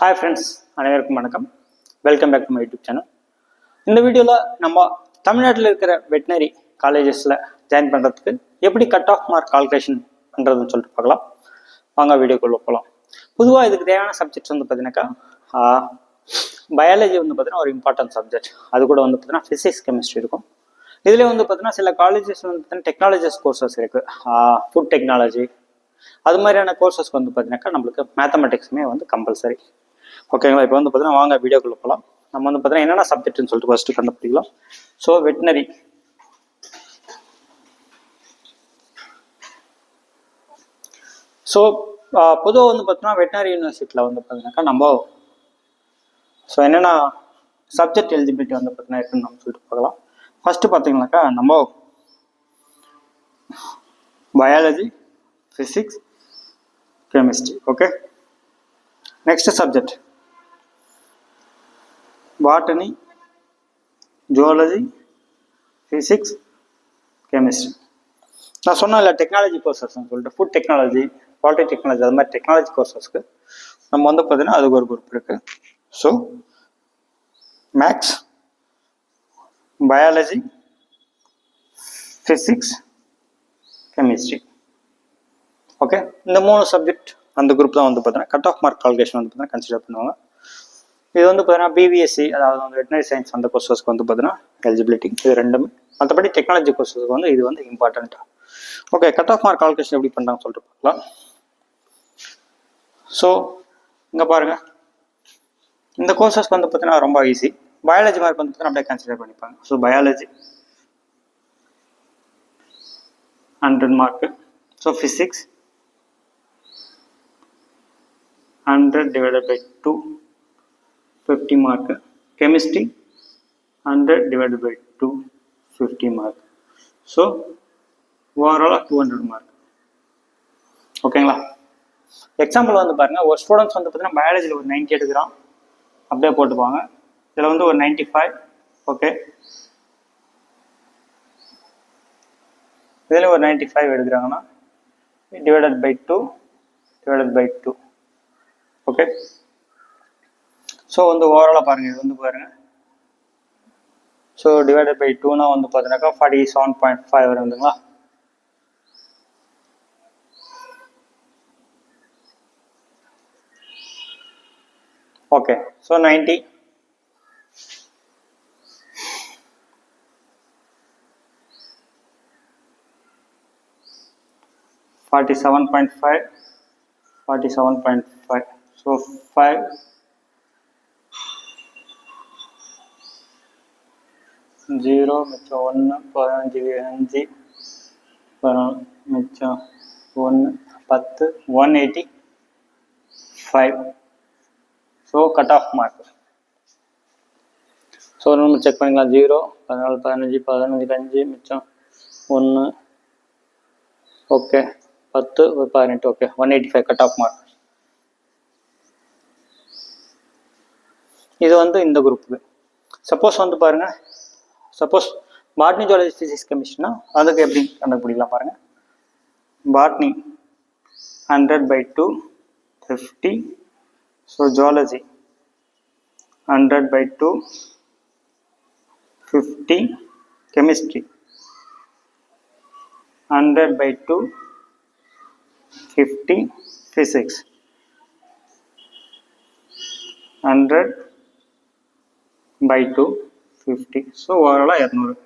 Hi friends, அனைவருக்கும் வணக்கம். Welcome back to my YouTube channel. இந்த வீடியோவில் நம்ம தமிழ்நாட்டில் இருக்கிற வெட்டினரி காலேஜஸில் ஜாயின் பண்ணுறதுக்கு எப்படி கட் ஆஃப் மார்க் கால்குலேஷன் பண்ணுறதுன்னு சொல்லிட்டு பார்க்கலாம். வாங்க வீடியோக்குள்ளே போகலாம். பொதுவாக இதுக்கு தேவையான சப்ஜெக்ட்ஸ் வந்து பார்த்தீங்கன்னாக்கா பயாலஜி வந்து பார்த்தீங்கன்னா ஒரு இம்பார்ட்டன்ட் சப்ஜெக்ட். அது கூட வந்து பார்த்தீங்கன்னா ஃபிசிக்ஸ், கெமிஸ்ட்ரி இருக்கும். இதில் வந்து பார்த்தீங்கன்னா சில காலேஜஸ் வந்து பார்த்தீங்கன்னா டெக்னாலஜிஸ் கோர்சஸ் இருக்குது. ஃபுட் டெக்னாலஜி அது மாதிரியான கோர்சஸ்க்கு வந்து பார்த்தீங்கன்னாக்கா நம்மளுக்கு மேத்தமெட்டிக்ஸுமே வந்து கம்பல்சரி. ஓகேங்களா? இப்போ வந்து பார்த்தீங்கன்னா வாங்க வீடியோக்குள்ளே போகலாம். நம்ம வந்து பார்த்தீங்கன்னா என்னென்ன சப்ஜெக்ட்னு சொல்லிட்டு ஃபஸ்ட்டு கண்டுபிடிக்கலாம். ஸோ வெட்டினரி, ஸோ பொதுவாக வந்து பார்த்தீங்கன்னா வெட்டினரி யூனிவர்சிட்டியில் வந்து பார்த்தீங்கன்னாக்கா நம்ம ஸோ என்னென்ன சப்ஜெக்ட் எலிஜிபிலிட்டி வந்து பார்த்தீங்கன்னா இருக்குன்னு நம்ம சொல்லிட்டு பார்க்கலாம். ஃபஸ்ட்டு பார்த்தீங்கன்னாக்கா நம்ம biology, physics, chemistry. Okay, next subject botany, zoology, physics, chemistry. நான் சொன்னேன் இல்லை டெக்னாலஜி கோர்சஸ்ன்னு சொல்லிட்டு ஃபுட் டெக்னாலஜி, குவாலிட்டி டெக்னாலஜி, அது மாதிரி டெக்னாலஜி கோர்சஸ்க்கு நம்ம வந்து பார்த்தீங்கன்னா அதுக்கு ஒரு குரூப் இருக்குது. So maths, biology, physics, chemistry. Okay, இந்த 3 சப்ஜெக்ட் அந்த குரூப் தான் வந்து பார்த்தீங்கன்னா கட் ஆஃப் மார்க் கால்குலேஷன் வந்து பார்த்தீங்கன்னா கன்சிடர் பண்ணுவாங்க. இது வந்து பார்த்தீங்கன்னா பிபிஎஸ்சி, அதாவது வந்து வெட்டினரி சயின்ஸ் அந்த கோர்சஸ்க்கு வந்து பார்த்தீங்கன்னா எலிஜிபிலிட்டி இது ரெண்டுமே. மற்றபடி டெக்னாலஜி கோர்சஸ்க்கு வந்து இது வந்து இம்பார்ட்டண்ட்டாக. Okay, cut off mark calculation எப்படி பண்ணுறாங்க சொல்லிட்டு பார்க்கலாம். ஸோ இங்கே பாருங்கள், இந்த கோர்சஸ்க்கு வந்து பார்த்தீங்கன்னா ரொம்ப ஈஸி. பயாலஜி மார்க் வந்து பார்த்தீங்கன்னா அப்படியே கன்சிடர் பண்ணிப்பாங்க. So biology 100 mark. So physics 100 divided by 2 50 mark. Chemistry 100 divided by 2 50 mark. So ஓவராலாக 200 மார்க். ஓகேங்களா? எக்ஸாம்பிள் வந்து பாருங்க, ஒரு ஸ்டூடெண்ட்ஸ் வந்து பார்த்தீங்கன்னா பயாலஜியில் ஒரு 90 எடுக்கிறான், அப்படியே போட்டுப்பாங்க. இதில் வந்து ஒரு 95. ஓகே, இதில் ஒரு 95 எடுக்கிறாங்கன்னா divided by 2 divided by 2. Okay, so வந்து ஓவராலாக பாருங்கள், இது வந்து பாருங்கள். ஸோ டிவைடட் பை 2னா வந்து பார்த்தீங்கன்னாக்கா 47.5 வருதுங்களா? Okay, so 90 47.5 47.5. ஸோ 5 0 மிச்சம் 1 15 5 மிச்சம் 1 10 185. So cut off mark. So நம்ம செக் பண்ணிக்கலாம். 0 14 15 15 5 மிச்சம் 1. Okay, 10 18. Okay, 185 cut off mark. இது வந்து இந்த குரூப்புக்கு. சப்போஸ் வந்து பாருங்க, சப்போஸ் பாட்னி, ஜுவாலஜி, ஃபிசிக்ஸ், கெமிஸ்ட்ரினா அதுக்கு எப்படி கண்டுபிடிக்கலாம் பாருங்கள். Botany 100 by 2 50. So zoology 100 by 2 50. Chemistry 100 by 2 50. Physics 100 by 2 50. So ஓவராலாக 200.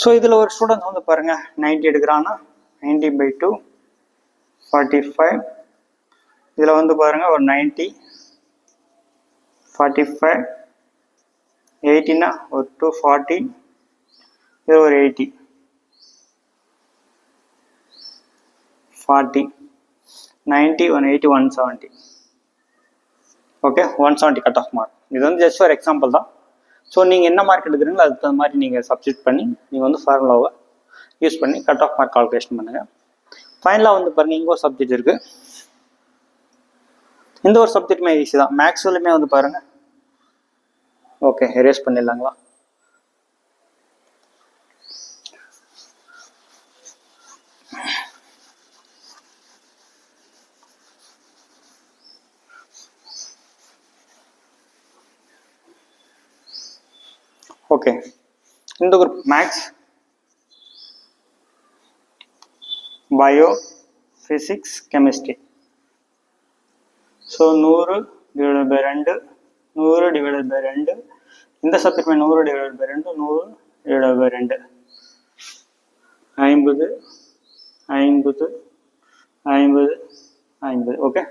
ஸோ இதில் ஒரு ஸ்டூடெண்ட் வந்து பாருங்கள் 90 எடுக்கிறான்னா 90 by 2 45. இதில் வந்து பாருங்கள் ஒரு 90 45 80னா ஒரு 240. இது ஒரு 80 40 90 180 170. Okay, 170 cut off mark. இது வந்து ஜஸ்ட் ஒரு எக்ஸாம்பிள் தான். ஸோ நீங்கள் என்ன மார்க் எடுக்கிறீங்களோ அதுக்கு தகுந்த மாதிரி நீங்கள் சப்ஸ்டியூட் பண்ணி நீங்கள் வந்து ஃபார்முலாவை யூஸ் பண்ணி கட் ஆஃப் மார்க் கால்குலேஷன் பண்ணுங்கள். ஃபைனலாக வந்து பாருங்கள், இங்கே ஒரு சப்ஜெக்ட் இருக்குது. இந்த ஒரு சப்ஜெக்ட்டுமே ஈஸி தான். மேக்ஸ்லையுமே வந்து பாருங்கள். ஓகே, எரேஸ் பண்ணிடலாங்களா? ஓகே, இந்த group maths, bio, physics, chemistry. So 100 divided by 2, 100 divided by 2, இந்த subject 100 divided by 2, 100 divided by 2, 50, 50, 50, 50. Okay,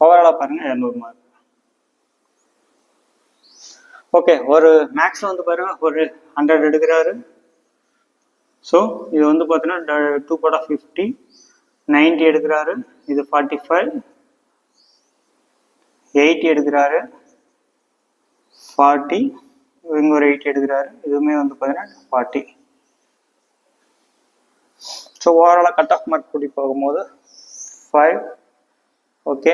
ஓவராலாக பாருங்கள் 200 மார்க். ஓகே, ஒரு மேக்ஸில் வந்து பாருங்கள் ஒரு 100 எடுக்கிறாரு. ஸோ இது வந்து பார்த்தீங்கன்னா 2 part of 50, 90 எடுக்கிறாரு. இது 45, 80 எடுக்கிறாரு, 40, இங்கே ஒரு 80 எடுக்கிறாரு. இதுவுமே வந்து பார்த்தீங்கன்னா 40. ஸோ ஓவராலாக கட் ஆஃப் மார்க் கூட்டி போகும்போது 5, ஓகே,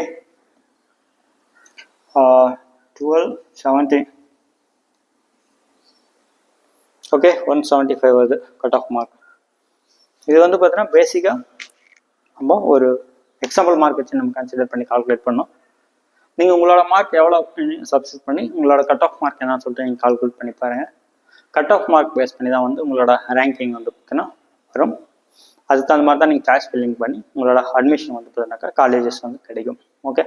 12, 17, ஓகே, 175 வருது கட் ஆஃப் மார்க். இது வந்து பார்த்தீங்கன்னா பேசிக்காக நம்ம ஒரு எக்ஸாம்பிள் மார்க் வச்சு நம்ம கன்சிடர் பண்ணி கால்குலேட் பண்ணோம். நீங்கள் உங்களோட மார்க் எவ்வளோ சப்ஸ்டிட் பண்ணி உங்களோட கட் ஆஃப் மார்க் என்னன்னு சொல்லிட்டு நீங்கள் கால்குலேட் பண்ணி பாருங்கள். கட் ஆஃப் மார்க் பேஸ் பண்ணி தான் வந்து உங்களோட ரேங்கிங் வந்து பார்த்தீங்கன்னா வரும். அதுக்கு தகுந்த மாதிரி தான் நீங்கள் கேஷ் ஃபில்லிங் பண்ணி உங்களோட அட்மிஷன் வந்து பார்த்தீங்கன்னாக்கா காலேஜஸ் வந்து கிடைக்கும். ஓகே,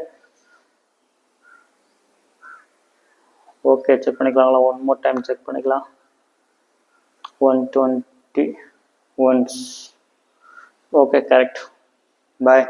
ஓகே, செக் பண்ணிக்கலாங்களா? ஒன் மோர் டைம் செக் பண்ணிக்கலாம். 120 ஒன்ஸ். Okay, correct. பாய்.